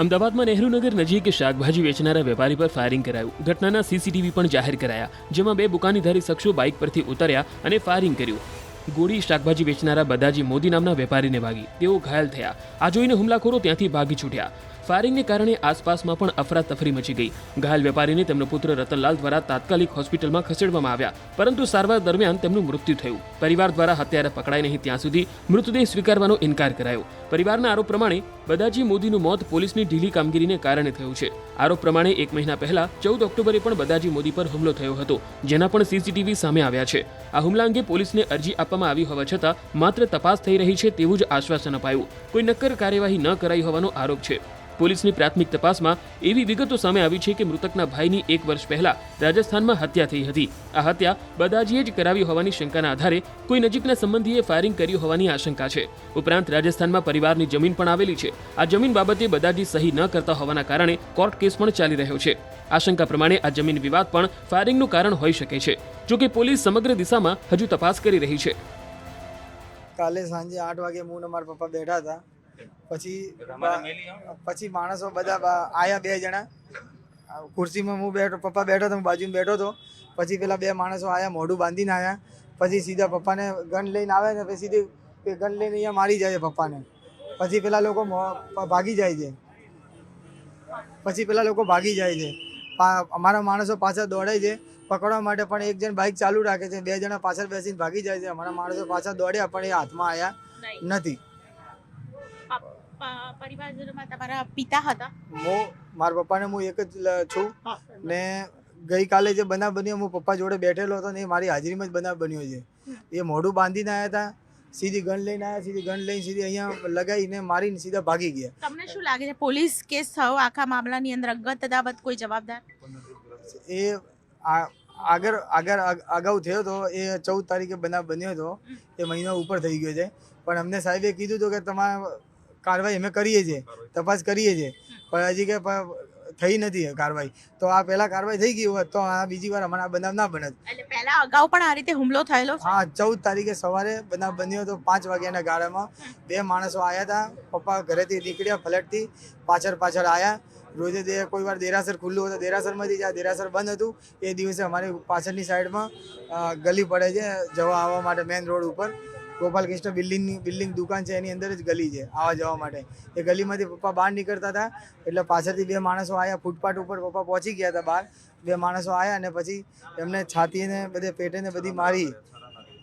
અમદાવાદમાં નહેરુનગર નજીક શાકભાજી વેચનારા વેપારી પર ફાયરિંગ કરાયું. ઘટનાના સીસીટીવી પણ જાહેર કરાયા, જેમાં બે બુકાનીધારી શખ્સો બાઇક પરથી ઉતર્યા અને ફાયરિંગ કર્યું. ગોળી શાકભાજી વેચનારા બદાજી મોદી નામના વેપારીને વાગી. તેઓ ઘાયલ થયા. આ જોઈને હુમલાખોરો ત્યાંથી ભાગી છૂટ્યા. ફાયરિંગને કારણે આસપાસમાં પણ અફરાતફરી મચી ગઈ. ઘાયલ વેપારીને તેમનો પુત્ર રતનલાલ દ્વારા તાત્કાલિક હોસ્પિટલમાં ખસેડવામાં આવ્યા, પરંતુ સારવાર દરમિયાન તેમનું મૃત્યુ થયું. પરિવાર દ્વારા હત્યારા પકડાય નહીં ત્યાં સુધી મૃતદેહ સ્વીકારવાનો ઇનકાર કરાયો. પરિવારના આરોપ પ્રમાણે બદાજી મોદીનું મોત પોલીસની ઢીલી કામગીરીને કારણે થયું છે. આરોપ પ્રમાણે 1 મહિના પહેલા 14 ઓક્ટોબરે પણ બદાજી મોદી પર હુમલો થયો હતો, જેના પણ સીસીટીવી સામે આવ્યા છે. આ હુમલા અંગે પોલીસને અરજી આપવામાં આવી હોવા છતાં માત્ર તપાસ થઈ રહી છે તેવું જ આશ્વાસન અપાયું. કોઈ નક્કર કાર્યવાહી ન કરાઈ હોવાનો આરોપ છે. પોલીસની પ્રાથમિક તપાસમાં એવી વિગતો સામે આવી છે કે મૃતકના ભાઈની 1 વર્ષ પહેલા રાજસ્થાનમાં હત્યા થઈ હતી. આ હત્યા બદાજીએ જ કરાવી હોવાની શંકાના આધારે કોઈ નજીકના સંબંધીએ ફાયરિંગ કર્યું હોવાની આશંકા છે. ઉપરાંત રાજસ્થાનમાં પરિવારની જમીન પણ આવેલી છે. આ જમીન બાબતે બદાજી સહી ન કરતા હોવાના કારણે કોર્ટ કેસ પણ ચાલી રહ્યો છે. આશંકા પ્રમાણે આ જમીન વિવાદ પણ ફાયરિંગનું કારણ હોઈ શકે છે. જોકે પોલીસ સમગ્ર દિશામાં હજુ તપાસ કરી રહી છે. કાલે સાંજે 8 વાગે હું અને મારા પપ્પા બેઠા હતા. પછી માણસો બધા આયા, 2 જણા ખુરશીમાં હું બેઠો, પપ્પા બેઠો તો હું બાજુમાં બેઠો હતો. પછી પેલા 2 માણસો આયા, મોઢું બાંધીને આયા. પછી સીધા પપ્પાને ગન લઈને આવે ને પછી સીધી ગન લઈને અહીંયા મારી જાય પપ્પાને. પછી પેલા લોકો ભાગી જાય છે. અમારા માણસો પાછળ દોડે છે પકડવા માટે, પણ એક જણ બાઇક ચાલુ રાખે છે, 2 જણા પાછળ બેસીને ભાગી જાય છે. અમારા માણસો પાછળ દોડ્યા પણ એ હાથમાં આવ્યા નથી. પરિવારજનોમાં તમારા પિતા હતા? મારા પપ્પાને હું એક જ છું ને ગઈકાલે જે બનાવ બન્યો હું પપ્પા જોડે બેઠેલો હતો ને એ મારી હાજરીમાં જ બનાવ બન્યો છે. એ મોઢું બાંધીને આવ્યા હતા, સીધી ગન લઈને આવ્યા, સીધી ગન લઈને સીધી અહીંયા લગાવીને મારીને સીધા ભાગી ગયા. તમને શું લાગે છે પોલીસ કેસ થયો આખા મામલાની અંદર અંગત અદાવત કોઈ જવાબદાર? એ અગાઉ થયો હતો, એ 14 તારીખે બનાવ બન્યો હતો, એ મહિનો ઉપર થઈ ગયો છે. પણ અમને સાહેબે કીધું હતું કે તમારા કાર્યવાહી અમે કરીએ છીએ, તપાસ કરીએ છીએ, પણ હજી કે થઈ નથી કાર્યવાહી. તો આ પહેલા કાર્યવાહી થઈ ગઈ હોત તો આ બીજી વાર અમારા બનાવ ના બનત. એટલે પહેલા અગાઉ પણ આ રીતે હુમલો થયેલો છે? હા, 14 તારીખે સવારે બનાવ બન્યો હતો. 5 વાગ્યાના ગાળામાં 2 માણસો આવ્યા હતા. પપ્પા ઘરેથી નીકળ્યા ફ્લેટથી, પાછળ આવ્યા. રોજે કોઈ વાર દેરાસર ખુલ્લું હતું, દેરાસરમાંથી જ્યાં દેરાસર બંધ હતું એ દિવસે અમારી પાછળની સાઈડમાં ગલી પડે છે જવા આવવા માટે, મેઇન રોડ ઉપર ગોપાલ કૃષ્ણ બિલ્ડિંગ દુકાન છે, એની અંદર જ ગલી છે આવવા જવા માટે. એ ગલીમાંથી પપ્પા બહાર નીકળતા હતા એટલે પાછળથી 2 માણસો આવ્યા. ફૂટપાથ ઉપર પપ્પા પહોંચી ગયા હતા બહાર. 2 માણસો આવ્યા અને પછી એમને છાતીને બધે પેટેને બધી મારી.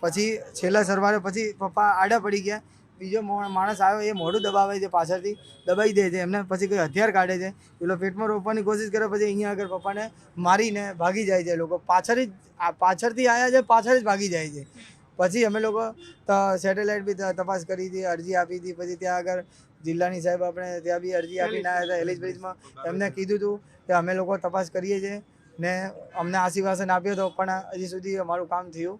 પછી છેલ્લા સરવારે પછી પપ્પા આડા પડી ગયા. બીજો માણસ આવ્યો, એ મોઢું દબાવે છે, પાછળથી દબાઈ દે છે એમને. પછી કોઈ હથિયાર કાઢે છે, પેલો પેટમાં રોપવાની કોશિશ કરે, પછી અહીંયા આગળ પપ્પાને મારીને ભાગી જાય છે. લોકો પાછળથી આવ્યા છે, પાછળ જ ભાગી જાય છે. પછી અમે લોકો સેટેલાઇટ બી તપાસ કરી હતી, અરજી આપી હતી. પછી ત્યાં આગળ જિલ્લાની સાહેબ આપણે ત્યાં બી અરજી આપીને આવ્યા હતા એલિજ બ્રિજમાં. એમને કીધું હતું કે અમે લોકો તપાસ કરીએ છીએ ને અમને આશીર્વાસન આપ્યો હતો, પણ હજી સુધી અમારું કામ થયું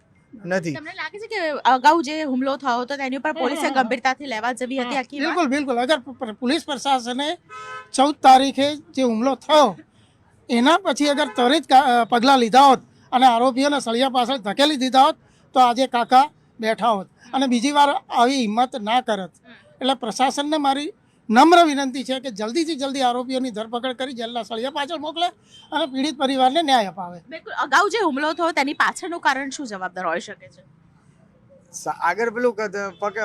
નથી. તમને લાગે છે કે અગાઉ જે હુમલો થયો હતો તેની ઉપર પોલીસે ગંભીરતાથી લેવા જવી હતી આખી વાત? બિલકુલ. અગર પોલીસ પ્રશાસને 14 તારીખે જે હુમલો થયો એના પછી અગર ત્વરિત પગલાં લીધા હોત અને આરોપીઓને સળિયા પાછળ ધકેલી દીધા હોત તો આજે કાકા બેઠા હોત અને બીજી વાર આવી હિંમત ના કરત. એટલે પ્રશાસનને મારી નમ્ર વિનંતી છે કે જલ્દીથી જલ્દી આરોપીઓની ધરપકડ કરી જેલના સળિયા પાછળ મોકલે અને પીડિત પરિવારને ન્યાય અપાવે. બિલકુલ. અગાઉ જે હુમલો થયો તેની પાછળનું કારણ શું જવાબદાર હોઈ શકે છે? આગળ પેલું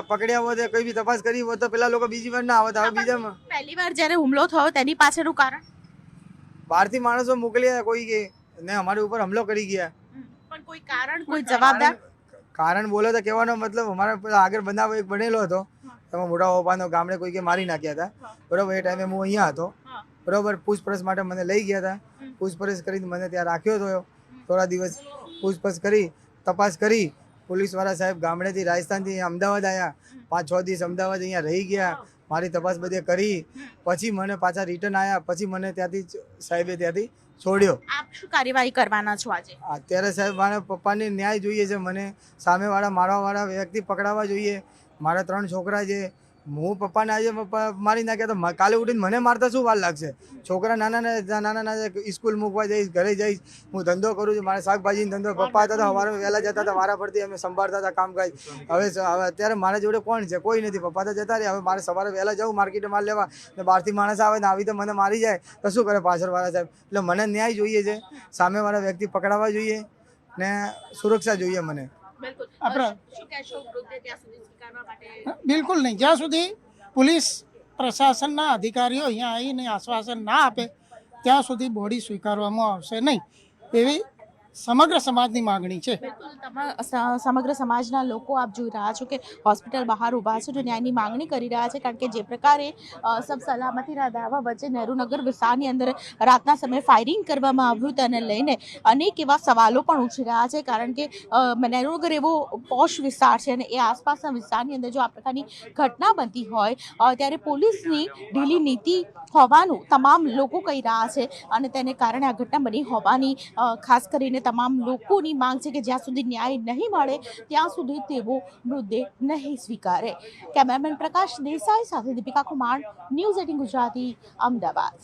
પકડ્યા હોત, કોઈ બી તપાસ કરી હોત તો પેલા લોકો બીજી વાર ના આવત. હવે બીજામાં પહેલી વાર જ્યારે હુમલો થયો તેની પાછળનું કારણ? બહારથી માણસો મોકલ્યા કોઈ કે ને અમારી ઉપર હુમલો કરી ગયા. પણ કોઈ કારણ, કોઈ જવાબદાર કારણ બોલો તો કહેવાનો મતલબ અમારા પેલા આગળ બનાવ એક બનેલો હતો, તમે મોટા ઓપાનો ગામડે કોઈ કે મારી નાખ્યા હતા. બરોબર, એ ટાઈમે હું અહીંયા હતો. બરોબર, પૂછપરછ માટે મને લઈ ગયા હતા. પૂછપરછ કરીને મને ત્યાં રાખ્યો હતો. થોડા દિવસ પૂછપરછ કરી, તપાસ કરી. પોલીસવાળા સાહેબ ગામડેથી રાજસ્થાનથી અમદાવાદ આવ્યા. 5-6 દિવસ અમદાવાદ અહીંયા રહી ગયા. મારી તપાસ બધે કરી. પછી મને પાછા રિટર્ન આવ્યા. પછી મને ત્યાંથી સાહેબે ત્યાંથી છોડ્યો. આપ શું કાર્યવાહી કરવાના છો આજે? અત્યારે સાહેબ મારા પપ્પાને ન્યાય જોઈએ છે. મને સામેવાળા મારવાવાળા વ્યક્તિ પકડાવવા જોઈએ. મારા 3 છોકરા છે, હું પપ્પાને આજે મારી નાખ્યા તો કાલે ઉઠીને મને મારતા શું વાર લાગશે? છોકરા નાના સ્કૂલ મૂકવા જઈશ, ઘરે જઈશ, હું ધંધો કરું છું, મારે શાકભાજીનો ધંધો. પપ્પા હતા તો સવારે વહેલા જતા હતા, વારા ફરતી અમે સંભાળતા હતા કામકાજ. હવે અત્યારે મારા જોડે કોણ છે? કોઈ નથી. પપ્પા તો જતા રહ્યા. હવે મારે સવારે વહેલા જવું માર્કેટે માલ લેવા, ને બહારથી માણસ આવે ને આવી તો મને મારી જાય તો શું કરે પાછળવાળા સાહેબ? એટલે મને ન્યાય જોઈએ છે, સામેવાળા વ્યક્તિ પકડાવા જોઈએ ને સુરક્ષા જોઈએ મને. બિલકુલ નહીં. જ્યાં સુધી પોલીસ પ્રશાસનના અધિકારીઓ અહીંયા આવીને આશ્વાસન ના આપે ત્યાં સુધી બોડી સ્વીકારવામાં આવશે નહીં, એવી સમગ્ર સમાજની માગણી છે. સમગ્ર સમાજના લોકો આપ જોઈ રહ્યા છો કે હોસ્પિટલ બહાર ઊભા છે, જો ન્યાયની માંગણી કરી રહ્યા છે. કારણ કે જે પ્રકારે સબ સલામતીના દાવા વચ્ચે નહેરુનગર વિસ્તારની અંદર રાતના સમયે ફાયરિંગ કરવામાં આવ્યું તેને લઈને અનેક એવા સવાલો પણ ઉઠી રહ્યા છે. કારણ કે નહેરુનગર એવો પોશ વિસ્તાર છે અને એ આસપાસના વિસ્તારની અંદર જો આ પ્રકારની ઘટના બનતી હોય ત્યારે પોલીસની ઢીલી નીતિ હોવાનું તમામ લોકો કહી રહ્યા છે અને તેને કારણે આ ઘટના બની હોવાની ખાસ કરીને તમામ લોકોની માંગ છે કે જ્યાં સુધી ન્યાય નહીં મળે ત્યાં સુધી તેઓ મૃતદેહ નહીં સ્વીકારે. કેમેરામેન પ્રકાશ દેસાઈ સાથે દીપિકા કુમાર, ન્યૂઝ 18 ગુજરાતી, અમદાવાદ.